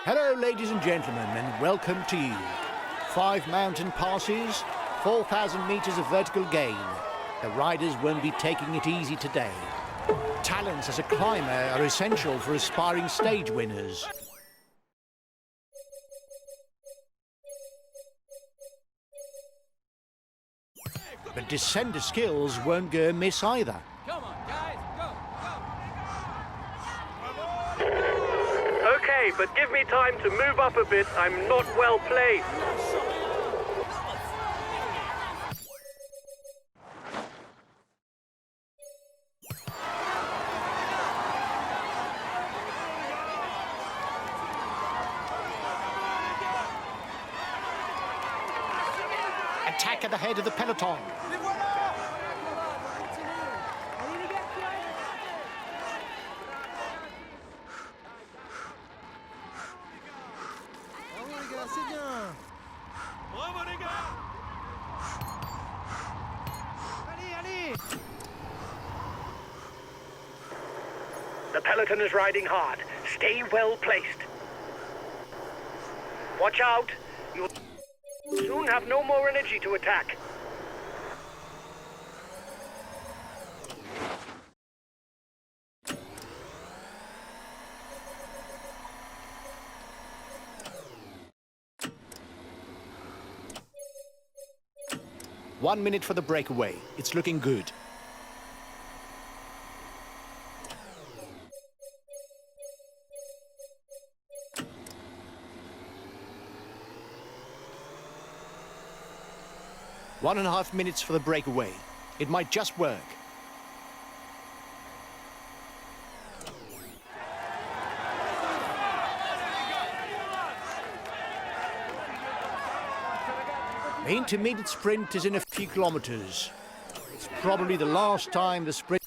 Hello, ladies and gentlemen, and welcome to you. 5 mountain passes, 4,000 meters of vertical gain. The riders won't be taking it easy today. Talents as a climber are essential for aspiring stage winners. But descender skills won't go amiss either. Come on, guys, go, Okay, but give me time to move up a bit. I'm not well placed. Attack at the head of the peloton. The peloton is riding hard. Stay well placed. Watch out. You'll soon have no more energy to attack. One minute for the breakaway. It's looking good. One and a half minutes for the breakaway. It might just work. The intermediate sprint is in a few kilometers. It's probably the last time the sprinters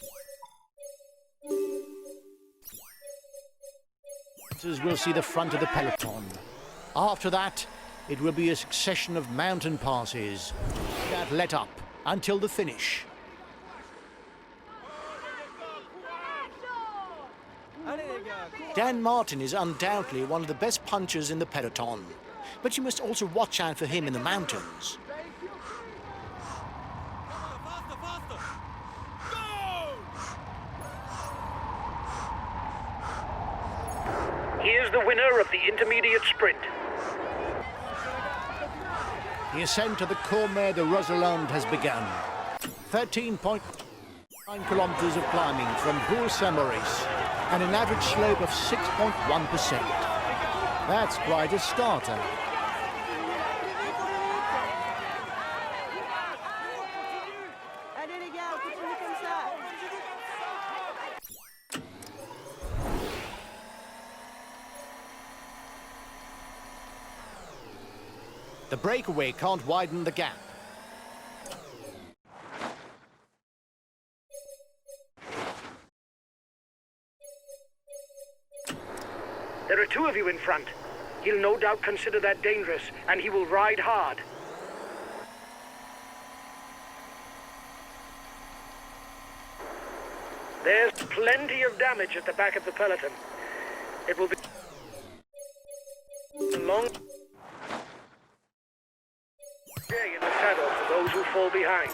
will see the front of the peloton. After that, it will be a succession of mountain passes that let up until the finish. Dan Martin is undoubtedly one of the best punchers in the peloton, but you must also watch out for him in the mountains. Here's the winner of the intermediate sprint. The ascent to the Courmayeur de Roselande has begun. 13.9 kilometers of climbing from Bourg-Saint-Maurice and an average slope of 6.1%. That's quite a starter. The breakaway can't widen the gap. There are 2 of you in front. He'll no doubt consider that dangerous, and he will ride hard. There's plenty of damage at the back of the peloton. It will be a long day in the saddle for those who fall behind.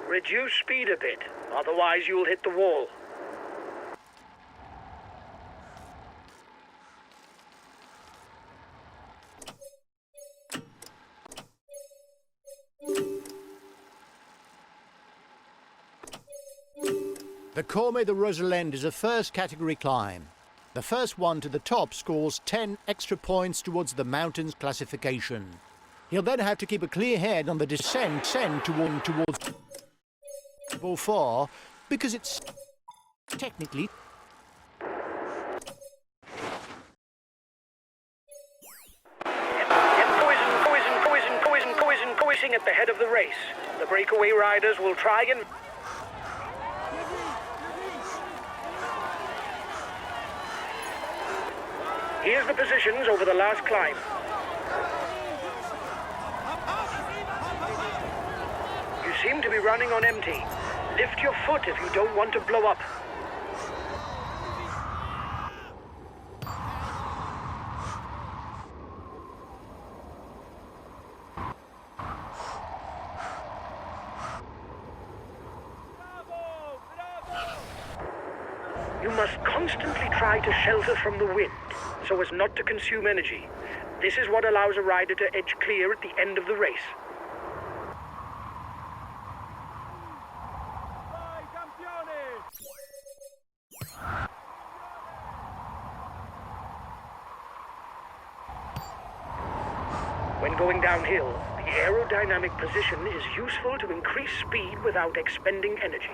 Reduce speed a bit, otherwise you'll hit the wall. The Courmayeur de Roselande is a first category climb. The first one to the top scores 10 extra points towards the mountain's classification. He'll then have to keep a clear head on the descent towards ps4 because it's technically Poising at the head of the race. The breakaway riders will try and here's the positions over the last climb. seem to be running on empty. Lift your foot if you don't want to blow up. You must constantly try to shelter from the wind, so as not to consume energy. This is what allows a rider to edge clear at the end of the race. When going downhill, the aerodynamic position is useful to increase speed without expending energy.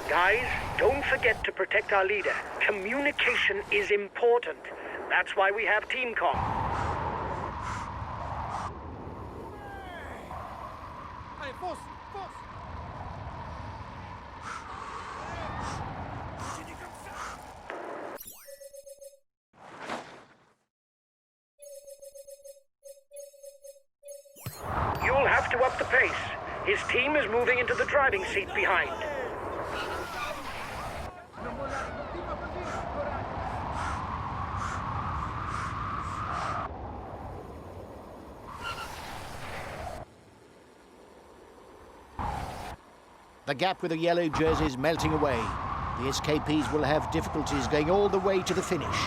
Guys, don't forget to protect our leader. Communication is important. That's why we have team comm. You'll have to up the pace. His team is moving into the driving seat behind. The gap with the yellow jersey is melting away. The escapees will have difficulties going all the way to the finish.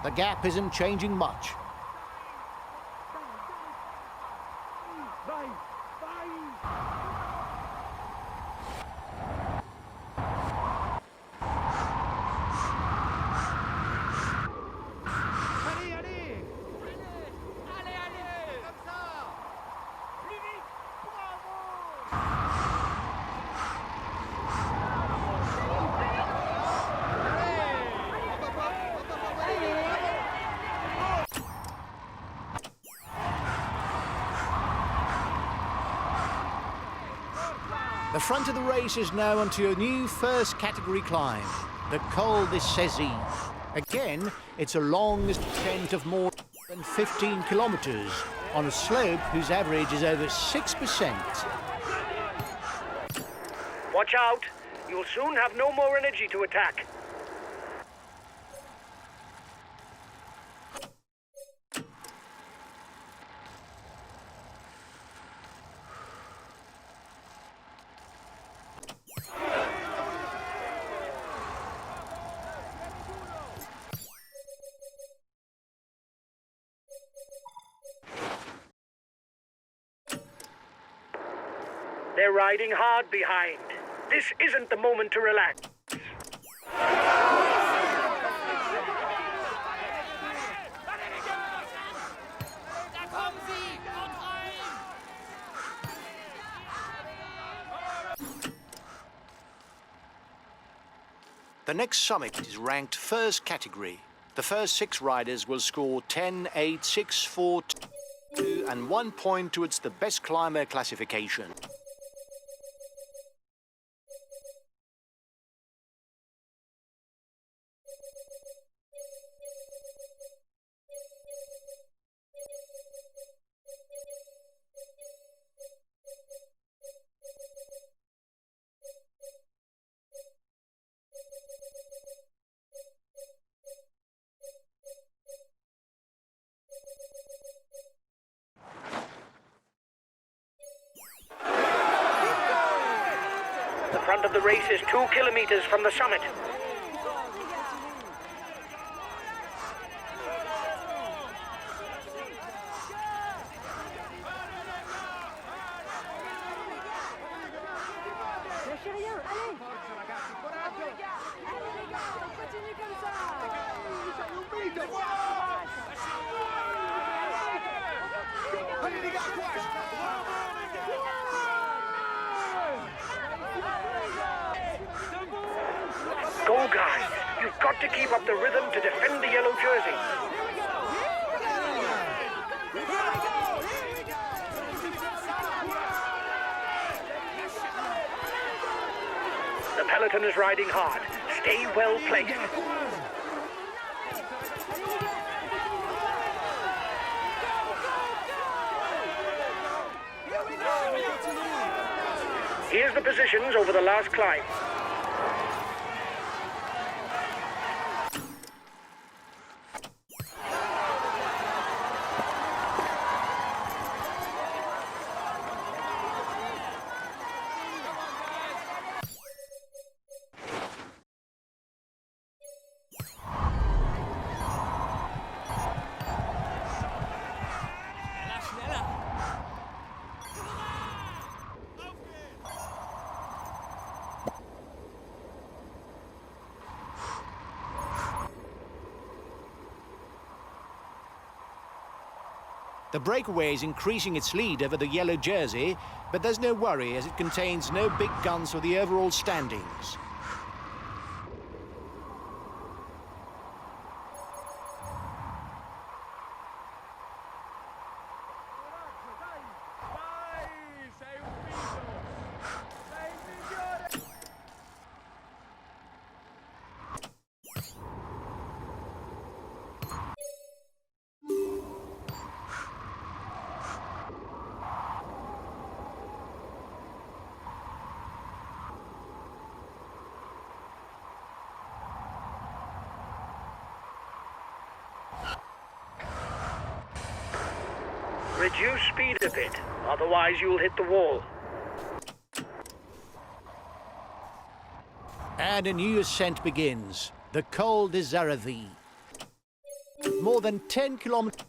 The gap isn't changing much. The front of the race is now onto a new first category climb, the Col de Cézanne. Again, it's a long ascent of more than 15 kilometers on a slope whose average is over 6%. Watch out! You'll soon have no more energy to attack. They're riding hard behind. This isn't the moment to relax. The next summit is ranked first category. The first 6 riders will score 10, 8, 6, 4, 2, and 1 point towards the best climber classification. The front of the race is 2 kilometers from the summit. Go, guys. You've got to keep up the rhythm to defend the yellow jersey. The peloton is riding hard. Stay well placed. Here's the positions over the last climb. The breakaway is increasing its lead over the yellow jersey, but there's no worry as it contains no big guns for the overall standings. Reduce speed a bit, otherwise you'll hit the wall. And a new ascent begins, the Col des Aravis. More than 10 kilometers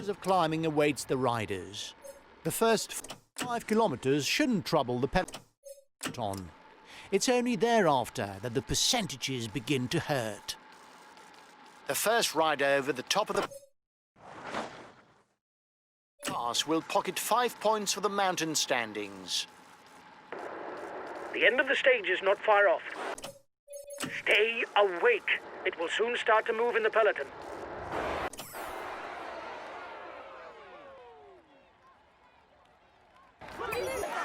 of climbing awaits the riders. The first 5 kilometers shouldn't trouble the peloton. It's only thereafter that the percentages begin to hurt. The first rider over the top of the pass will pocket 5 points for the mountain standings. The end of the stage is not far off. Stay awake. It will soon start to move in the peloton.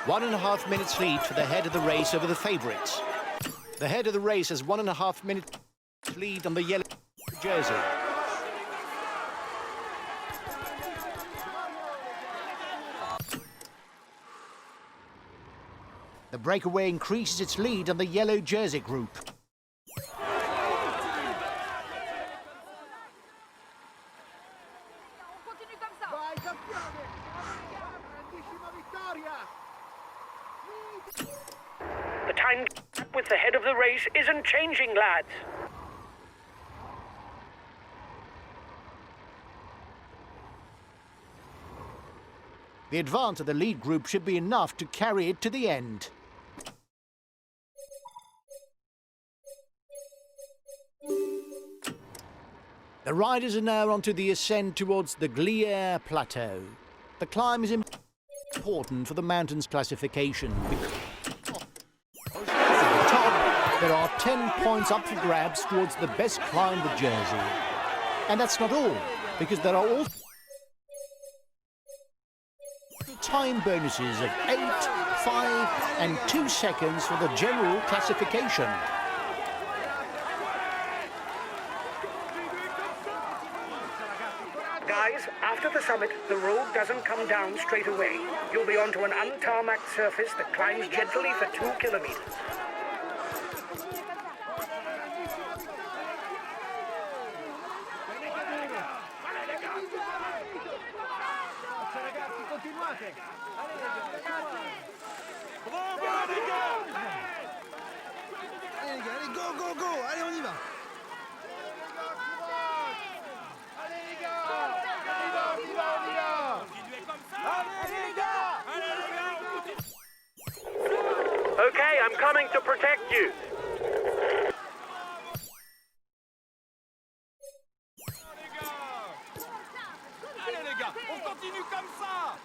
One and a half minutes lead for the head of the race over the favourites. The head of the race has 1.5 minutes lead on the yellow jersey. The breakaway increases its lead on the yellow jersey group. The time gap with the head of the race isn't changing, lads. The advance of the lead group should be enough to carry it to the end. The riders are now onto the ascent towards the Glières Plateau. The climb is important for the mountains classification. At the top, there are 10 points up for grabs towards the best climb of the Jersey. And that's not all, because there are also time bonuses of 8, 5 and 2 seconds for the general classification. Guys, after the summit, the road doesn't come down straight away. You'll be onto an untarmacked surface that climbs gently for 2 kilometers. Allez, go, go, go! Allez, on y va! Okay, I'm coming to protect you. Allez, les gars, on continue comme ça!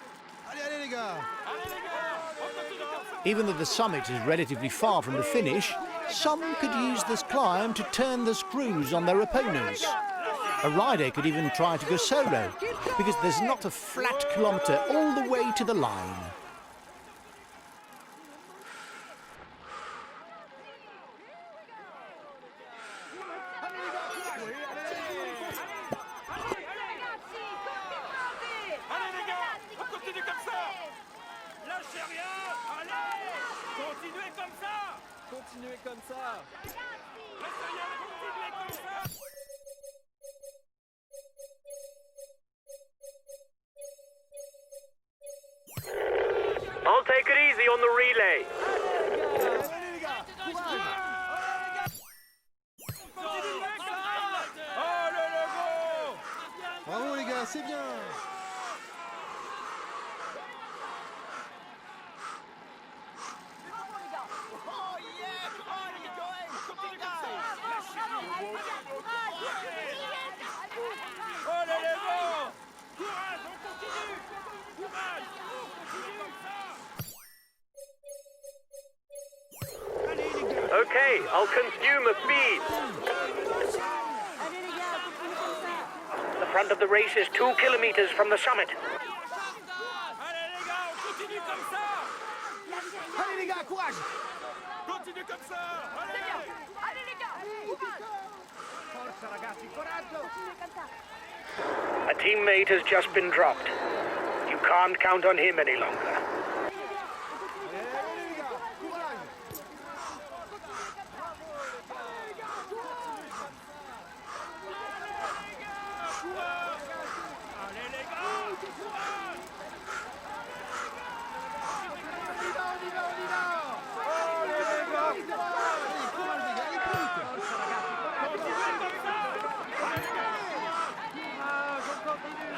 Allez, allez, les gars! Allez, les gars, on continue comme ça! Even though the summit is relatively far from the finish, some could use this climb to turn the screws on their opponents. A rider could even try to go solo, because there's not a flat kilometre all the way to the line. Allez, les gars, on continue comme ça! Lâchez rien! Allez! Continuez comme ça! Continuez comme ça! Lâchez rien, continuez comme ça! I'll take it easy on the relay. Allez, les gars! Courage! Continuez comme ça! Allez, les gars! Bravo, les gars, c'est bien! Allez, les gars! Courage, on continue! Courage! On continue comme ça! Allez, les gars! Okay, I'll consume a feed. The front of the race is 2 kilometers from the summit. Allez, les gars, on continue comme ça! Allez, les gars, courage! Continue comme ça! Allez! Allez les gars, Forza, ragazzi, coraggio! A teammate has just been dropped. You can't count on him any longer. Allez, les gars, courage! Allez, les gars, courage! On y va, on y va, on y va! Allez, les gars, courage! Allez, courage, les gars, allez plus vite! Forza, ragazzi, continuez comme ça! Allez, les gars! Courage, on continue!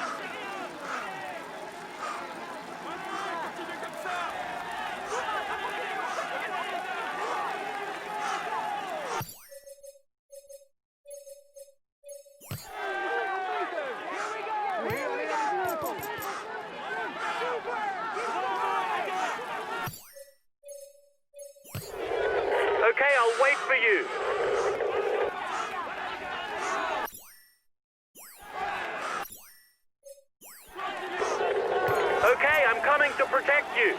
Continue comme ça! Okay, I'll wait for you. Okay, I'm coming to protect you.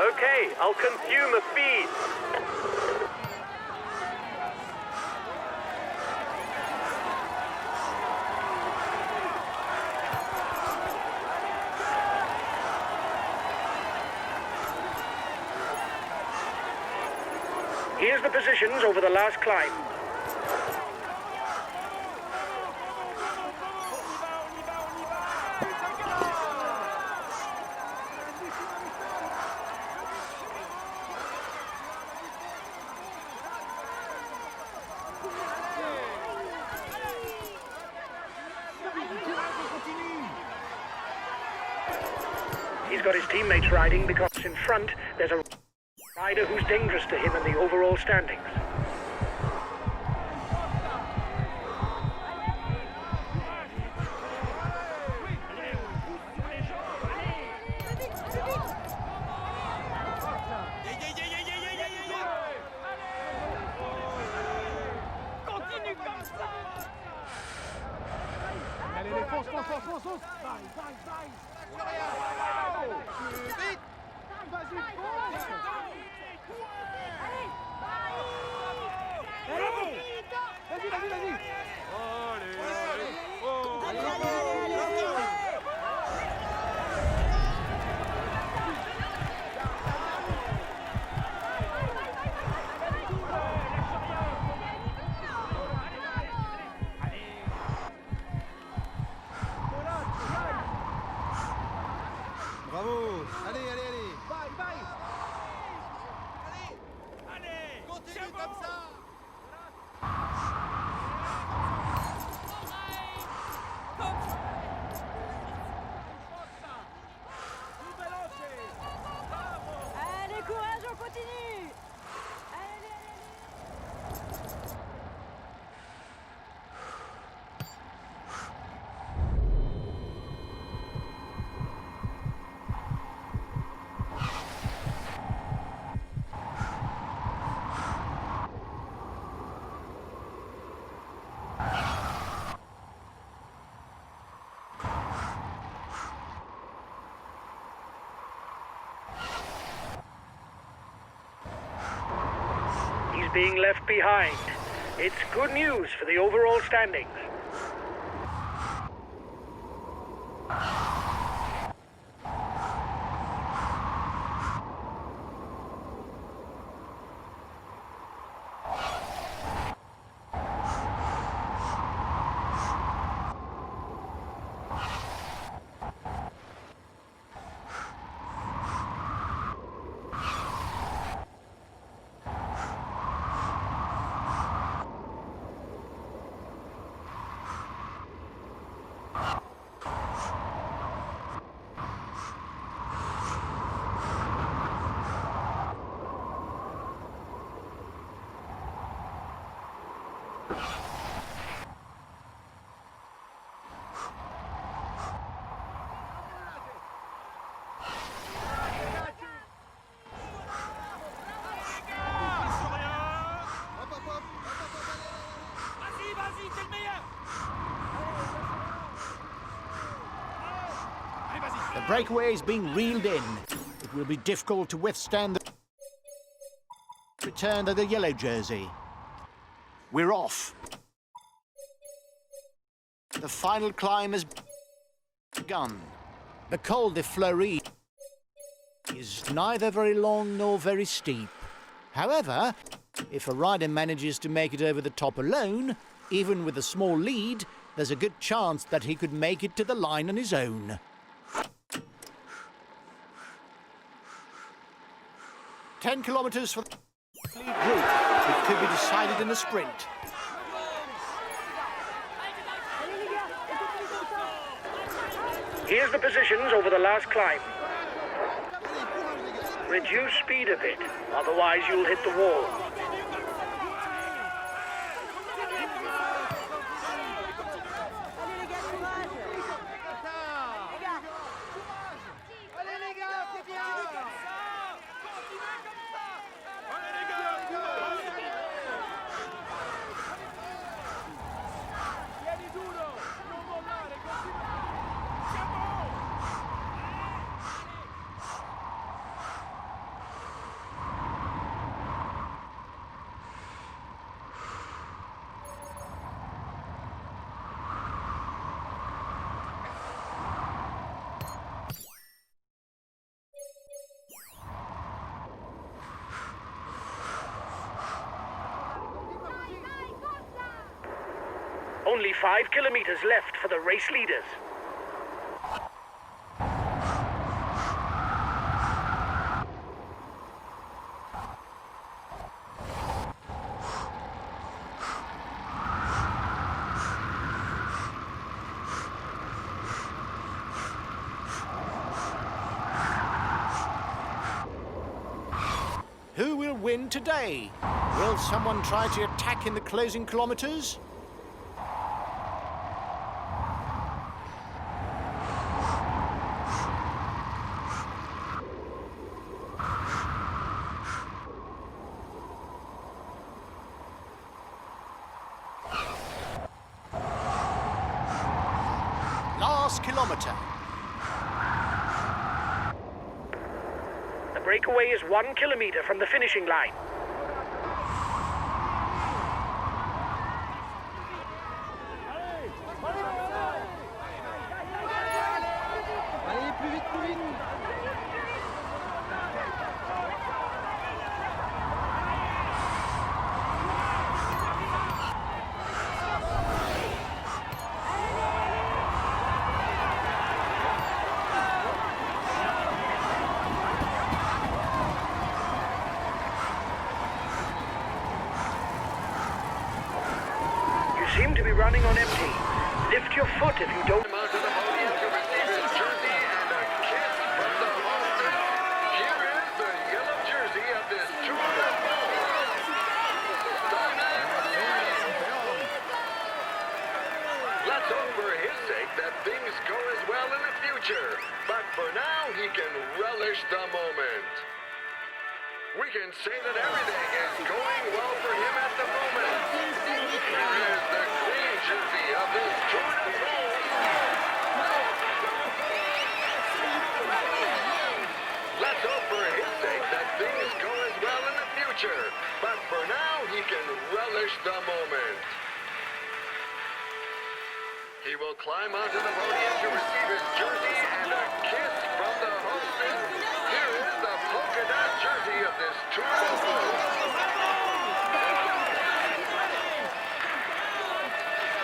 Okay, I'll consume a feed. Here's the positions over the last climb. got his teammates riding because in front there's a rider who's dangerous to him in the overall standings. Bravo! Allez, allez, allez! Bye, bye! Allez! Continue comme ça! Allez, courage, on continue! Allez, allez, He's being left behind. It's good news for the overall standings. The breakaway is being reeled in. It will be difficult to withstand the return of the yellow jersey. We're off. The final climb has begun. The Col de Fleury is neither very long nor very steep. However, if a rider manages to make it over the top alone, even with a small lead, there's a good chance that he could make it to the line on his own. 10 kilometres for the lead group. It could be decided in a sprint. Here's the positions over the last climb. Reduce speed a bit, otherwise you'll hit the wall. Only 5 kilometers left for the race leaders. win today? Will someone try to attack in the closing kilometres? Last kilometre. The breakaway is 1 kilometre from the finishing line. Allez, plus vite, plus vite. You seem to be running on empty. Lift your foot if you don't. Onto the podium to receive his jersey and a kiss from the host. Here is the yellow jersey of this Tour de France. Let's hope for his sake that things go as well in the future. But for now, he can relish the moment. We can say that everything is going well for him at the moment. Here is the green jersey of this Tour de France. Let's hope for his sake that things go as well in the future. But for now, he can relish the moment. He will climb onto the podium to receive his jersey and a kiss from the hostess. Here is the polka dot jersey of this Tour de France.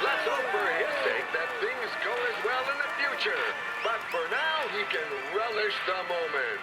Let's hope for his sake that things go as well in the future. But for now, he can relish the moment.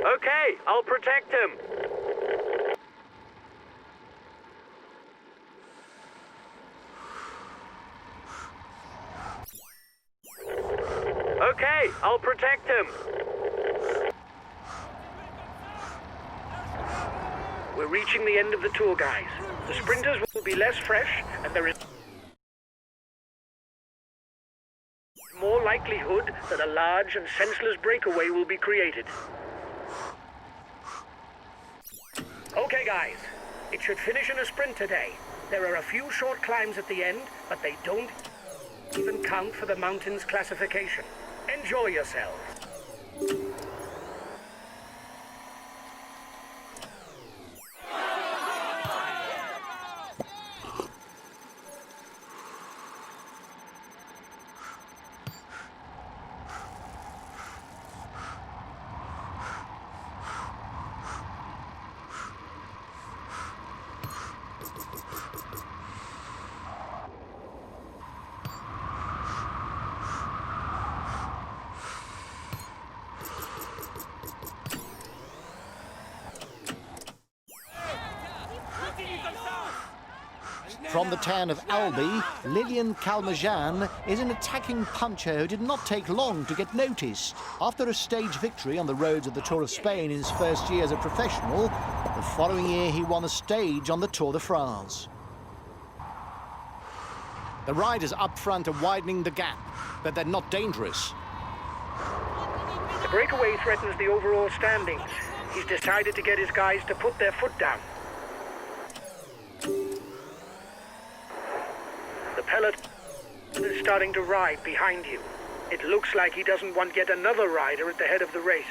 Okay, I'll protect him. Okay, I'll protect him. We're reaching the end of the tour, guys. The sprinters will be less fresh, and there is more likelihood that a large and senseless breakaway will be created. Okay, guys. It should finish in a sprint today. There are a few short climbs at the end, but they don't even count for the mountains classification. Enjoy yourselves. From the town of Albi, Lilian Calmejean is an attacking puncher who did not take long to get noticed. After a stage victory on the roads of the Tour of Spain in his first year as a professional, the following year he won a stage on the Tour de France. The riders up front are widening the gap, but they're not dangerous. breakaway threatens the overall standings. He's decided to get his guys to put their foot down. The peloton is starting to ride behind you. It looks like he doesn't want yet another rider at the head of the race.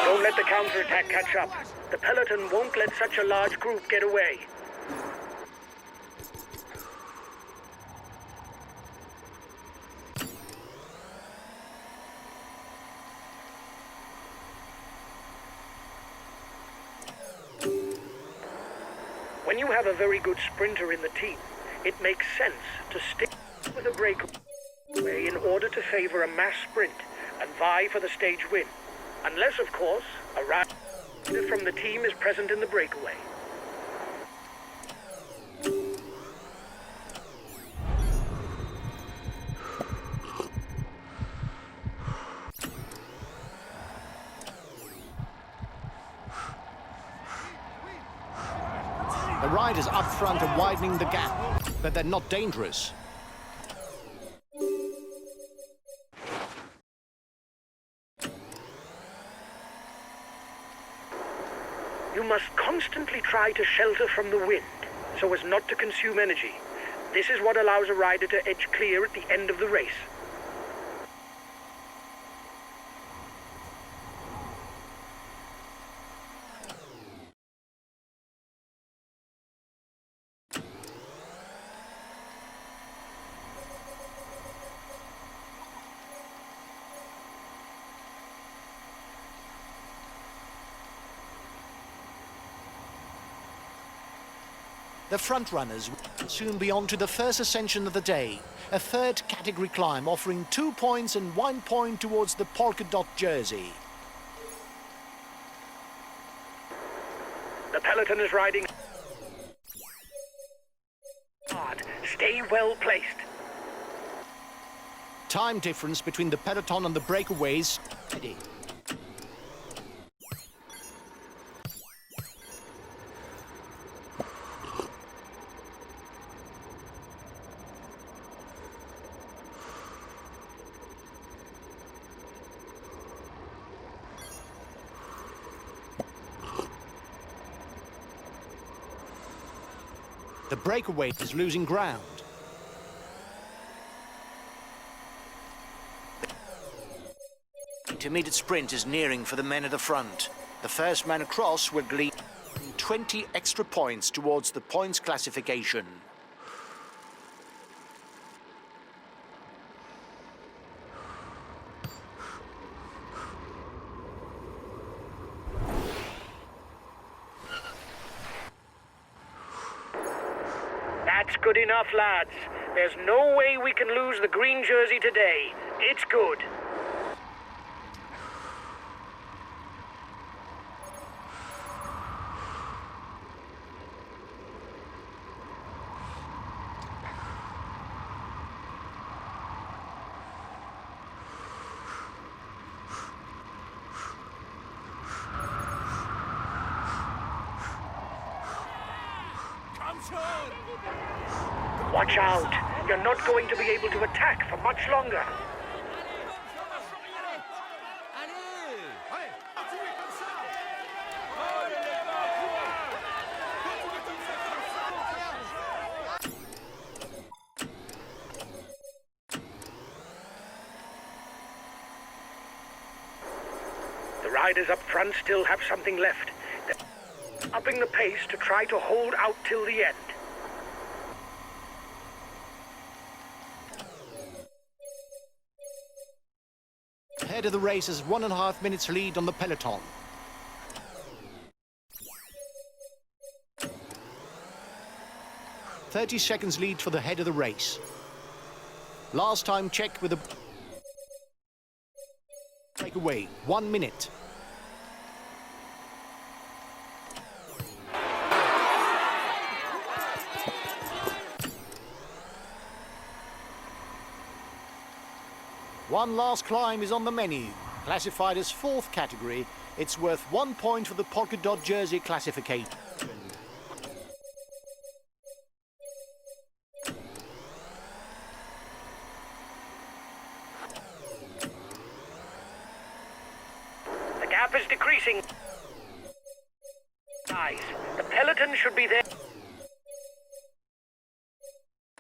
Don't let the counterattack catch up. The peloton won't let such a large group get away. When you have a very good sprinter in the team, it makes sense to stick with a breakaway in order to favor a mass sprint and vie for the stage win. Unless, of course, a rider from the team is present in the breakaway. The riders up front are widening the gap, but they're not dangerous. You must constantly try to shelter from the wind, so as not to consume energy. This is what allows a rider to edge clear at the end of the race. The front runners will soon be on to the first ascension of the day, a third category climb offering 2 points and 1 point towards the polka dot jersey. The peloton is riding hard. Stay well placed. Time difference between the peloton and the breakaways steady. The breakaway is losing ground. The intermediate sprint is nearing for the men at the front. The first man across will glean 20 extra points towards the points classification. That's good enough, lads. There's no way we can lose the green jersey today. It's good. Watch out! You're not going to be able to attack for much longer. The riders up front still have something left. They're upping the pace to try to hold out till the end. Head of the race has 1.5 minutes lead on the peloton. "30 seconds lead for the head of the race. Last time checked with a breakaway, 1 minute. One last climb is on the menu. Classified as 4th category, it's worth 1 point for the polka dot jersey classification. gap is decreasing. Guys, the peloton should be there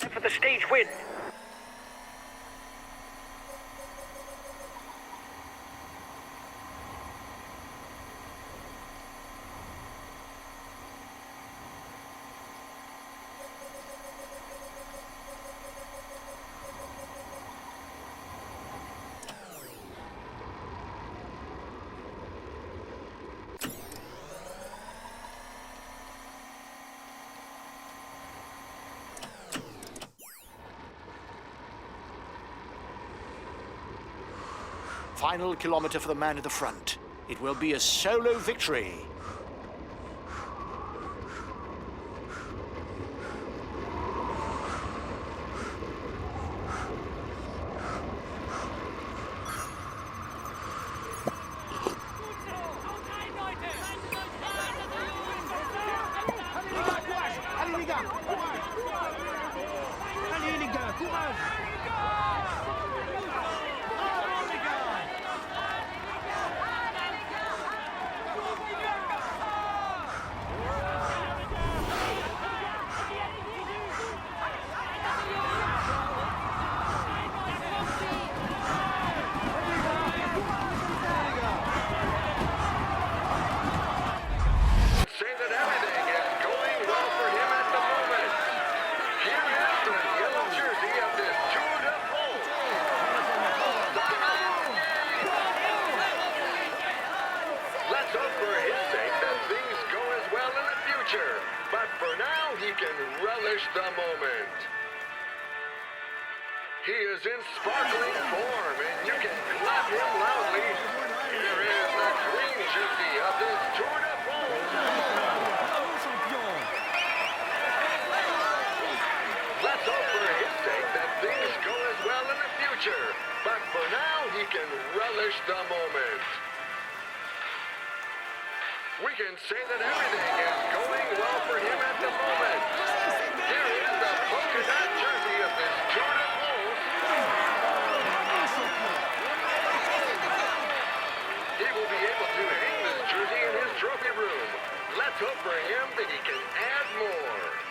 for the stage win. Final kilometre for the man at the front. It will be a solo victory. Allez les gars, courage. Allez les gars, courage. Say that everything is going well for him at the moment. Here is the yellow jersey of this Tour de France. Let's hope for his sake that things go as well in the future. But for now, he can relish the moment. He is in sparkling form, and you can clap him loudly. Here is the green jersey of this Tour de France. Let's hope for his sake that things go as well in the future. But for now, he can relish the moment. We can say that everything is going well for him at the moment. Here is the polka dot jersey of this Tour de France. He will be able to hang this jersey in his trophy room. Let's hope for him that he can add more.